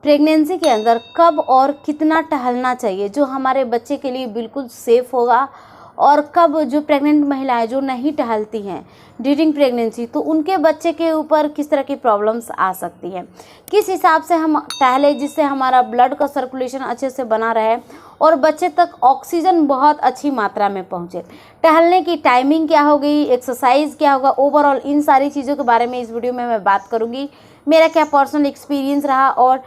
Pregnancy के अंदर कब और कितना टहलना चाहिए जो हमारे बच्चे के लिए बिल्कुल सेफ़ होगा, और कब जो प्रेग्नेंट महिलाएं जो नहीं टहलती हैं ड्यूरिंग प्रेगनेंसी, तो उनके बच्चे के ऊपर किस तरह की प्रॉब्लम्स आ सकती हैं, किस हिसाब से हम टहले जिससे हमारा ब्लड का सर्कुलेशन अच्छे से बना रहे और बच्चे तक ऑक्सीजन बहुत अच्छी मात्रा में पहुंचे। टहलने की टाइमिंग क्या होगी, एक्सरसाइज क्या होगा, ओवरऑल इन सारी चीज़ों के बारे में इस वीडियो में मैं बात करूंगी। मेरा क्या पर्सनल एक्सपीरियंस रहा और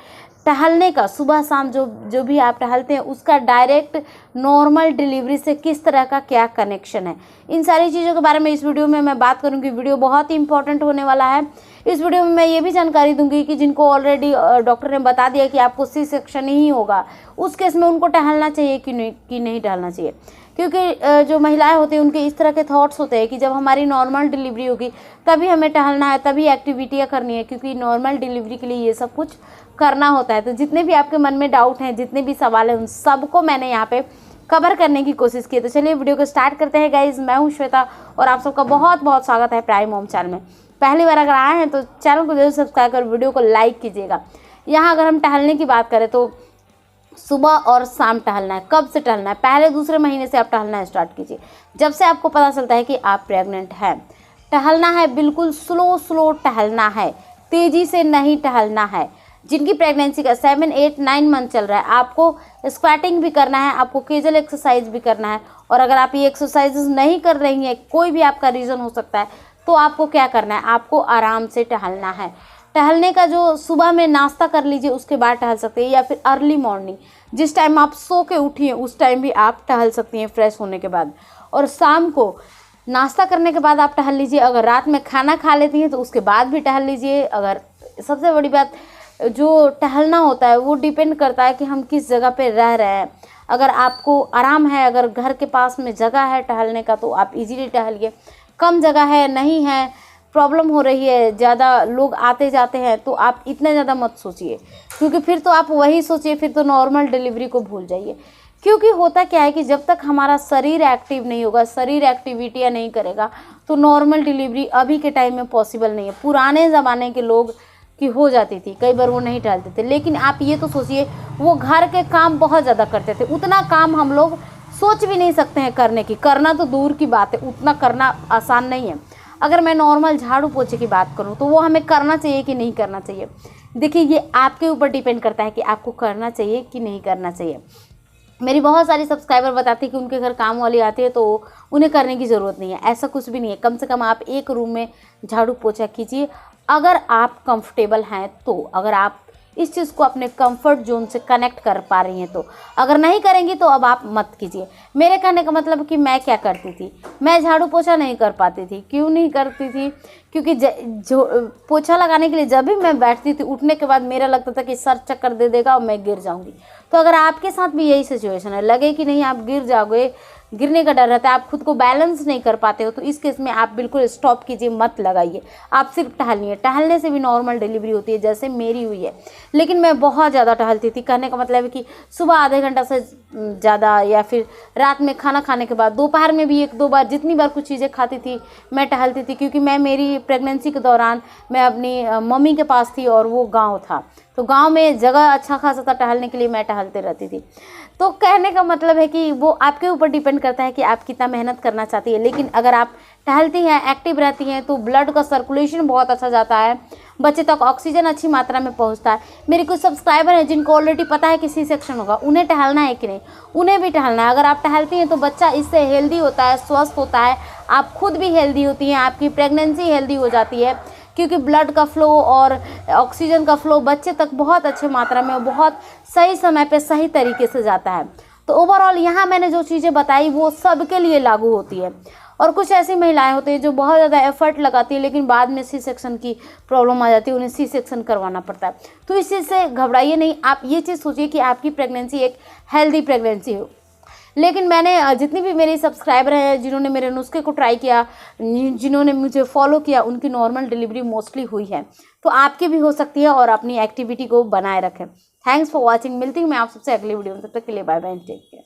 टहलने का सुबह शाम जो भी आप टहलते हैं उसका डायरेक्ट नॉर्मल डिलीवरी से किस तरह का क्या कनेक्शन है, इन सारी चीज़ों के बारे में इस वीडियो में मैं बात करूंगी। वीडियो बहुत ही इंपॉर्टेंट होने वाला है। इस वीडियो में मैं ये भी जानकारी दूंगी कि जिनको ऑलरेडी डॉक्टर ने बता दिया कि आपको सी सेक्शन ही होगा, उस केस में उनको टहलना चाहिए कि नहीं टहलना चाहिए। क्योंकि जो महिलाएं होती हैं उनके इस तरह के थॉट्स होते हैं कि जब हमारी नॉर्मल डिलीवरी होगी तभी हमें टहलना है, तभी एक्टिविटियाँ करनी है, क्योंकि नॉर्मल डिलीवरी के लिए ये सब कुछ करना होता है। तो जितने भी आपके मन में डाउट हैं, जितने भी सवाल हैं, उन सबको मैंने यहाँ पे कवर करने की कोशिश की। तो चलिए वीडियो को स्टार्ट करते हैं गाइज। मैं हूँ श्वेता और आप सबका बहुत बहुत स्वागत है प्राइम मॉम चैनल में। पहली बार अगर आए हैं तो चैनल को जरूर सब्सक्राइब कर वीडियो को लाइक कीजिएगा। यहाँ अगर हम टहलने की बात करें तो सुबह और शाम टहलना है। कब से टहलना है? पहले दूसरे महीने से आप टहलना स्टार्ट कीजिए, जब से आपको पता चलता है कि आप प्रेग्नेंट हैं। टहलना है, बिल्कुल स्लो टहलना है, तेज़ी से नहीं टहलना है। जिनकी प्रेगनेंसी का 7, 8, 9 मंथ चल रहा है, आपको स्क्वाटिंग भी करना है, आपको केजल एक्सरसाइज भी करना है। और अगर आप ये एक्सरसाइजेस नहीं कर रही हैं, कोई भी आपका रीज़न हो सकता है, तो आपको क्या करना है? आपको आराम से टहलना है। टहलने का जो सुबह में नाश्ता कर लीजिए, उसके बाद टहल सकते हैं, या फिर अर्ली मॉर्निंग जिस टाइम आप सो के उठी हैं उस टाइम भी आप टहल सकती हैं फ्रेश होने के बाद। और शाम को नाश्ता करने के बाद आप टहल लीजिए। अगर रात में खाना खा लेती हैं तो उसके बाद भी टहल लीजिए। अगर सबसे बड़ी बात, जो टहलना होता है वो डिपेंड करता है कि हम किस जगह पे रह रहे हैं। अगर आपको आराम है, अगर घर के पास में जगह है टहलने का, तो आप इजीली टहलिए। कम जगह है, नहीं है, प्रॉब्लम हो रही है, ज़्यादा लोग आते जाते हैं, तो आप इतना ज़्यादा मत सोचिए, क्योंकि फिर तो आप वही सोचिए, फिर तो नॉर्मल डिलीवरी को भूल जाइए। क्योंकि होता क्या है कि जब तक हमारा शरीर एक्टिव नहीं होगा, शरीर एक्टिविटियाँ नहीं करेगा, तो नॉर्मल डिलीवरी अभी के टाइम में पॉसिबल नहीं है। पुराने ज़माने के लोग की हो जाती थी, कई बार वो नहीं टहलते थे। लेकिन आप ये तो सोचिए, वो घर के काम बहुत ज़्यादा करते थे। उतना काम हम लोग सोच भी नहीं सकते हैं करने की, करना तो दूर की बात है, उतना करना आसान नहीं है। अगर मैं नॉर्मल झाड़ू पोछे की बात करूं तो वो हमें करना चाहिए कि नहीं करना चाहिए। देखिए, ये आपके ऊपर डिपेंड करता है कि आपको करना चाहिए कि नहीं करना चाहिए। मेरी बहुत सारी सब्सक्राइबर बताती है कि उनके घर काम वाली आती है तो उन्हें करने की ज़रूरत नहीं है। ऐसा कुछ भी नहीं है। कम से कम आप एक रूम में झाड़ू पोछा कीजिए, अगर आप कंफर्टेबल हैं तो। अगर आप इस चीज़ को अपने कंफर्ट जोन से कनेक्ट कर पा रही हैं तो। अगर नहीं करेंगी तो अब आप मत कीजिए। मेरे कहने का मतलब कि मैं क्या करती थी, मैं झाड़ू पोछा नहीं कर पाती थी। क्यों नहीं करती थी? क्योंकि जो पोछा लगाने के लिए जब भी मैं बैठती थी, उठने के बाद मेरा लगता था कि सर चक्कर दे देगा और मैं गिर जाऊंगी। तो अगर आपके साथ भी यही सिचुएशन है, लगे कि नहीं आप गिर जाओगे, गिरने का डर रहता है, आप खुद को बैलेंस नहीं कर पाते हो, तो इस केस में आप बिल्कुल स्टॉप कीजिए, मत लगाइए। आप सिर्फ टहलिए। टहलने से भी नॉर्मल डिलीवरी होती है, जैसे मेरी हुई है। लेकिन मैं बहुत ज़्यादा टहलती थी। कहने का मतलब है कि सुबह आधे घंटा से ज़्यादा, या फिर रात में खाना खाने के बाद, दोपहर में भी 1-2 बार, जितनी बार कुछ चीज़ें खाती थी मैं टहलती थी। क्योंकि मैं मेरी प्रेगनेंसी के दौरान मैं अपनी मम्मी के पास थी और वो गाँव था, तो गांव में जगह अच्छा खासा था टहलने के लिए, मैं टहलते रहती थी। तो कहने का मतलब है कि वो आपके ऊपर डिपेंड करता है कि आप कितना मेहनत करना चाहती है। लेकिन अगर आप टहलती हैं, एक्टिव रहती हैं, तो ब्लड का सर्कुलेशन बहुत अच्छा जाता है, बच्चे तक ऑक्सीजन अच्छी मात्रा में पहुंचता है। मेरे कुछ सब्सक्राइबर हैं जिनको ऑलरेडी पता है कि सी सेक्शन होगा, उन्हें टहलना है कि नहीं? उन्हें भी टहलना है। अगर आप टहलती हैं तो बच्चा इससे हेल्दी होता है, स्वस्थ होता है, आप खुद भी हेल्दी होती हैं, आपकी प्रेगनेंसी हेल्दी हो जाती है। क्योंकि ब्लड का फ्लो और ऑक्सीजन का फ्लो बच्चे तक बहुत अच्छे मात्रा में, बहुत सही समय पे सही तरीके से जाता है। तो ओवरऑल यहाँ मैंने जो चीज़ें बताई वो सबके लिए लागू होती है। और कुछ ऐसी महिलाएं होती हैं जो बहुत ज़्यादा एफर्ट लगाती है, लेकिन बाद में सी सेक्शन की प्रॉब्लम आ जाती है, उन्हें सी सेक्शन करवाना पड़ता है। तो इस चीज़ से घबराइए नहीं। आप ये चीज़ सोचिए कि आपकी प्रेगनेंसी एक हेल्दी प्रेगनेंसी हो। लेकिन मैंने जितनी भी मेरी सब्सक्राइबर हैं जिन्होंने मेरे नुस्खे को ट्राई किया, जिन्होंने मुझे फॉलो किया, उनकी नॉर्मल डिलीवरी मोस्टली हुई है। तो आपकी भी हो सकती है, और अपनी एक्टिविटी को बनाए रखें। Thanks for watching. मिलती हूँ मैं आप सबसे अगली वीडियो में। तब तक के लिए बाय बाय, टेक केयर।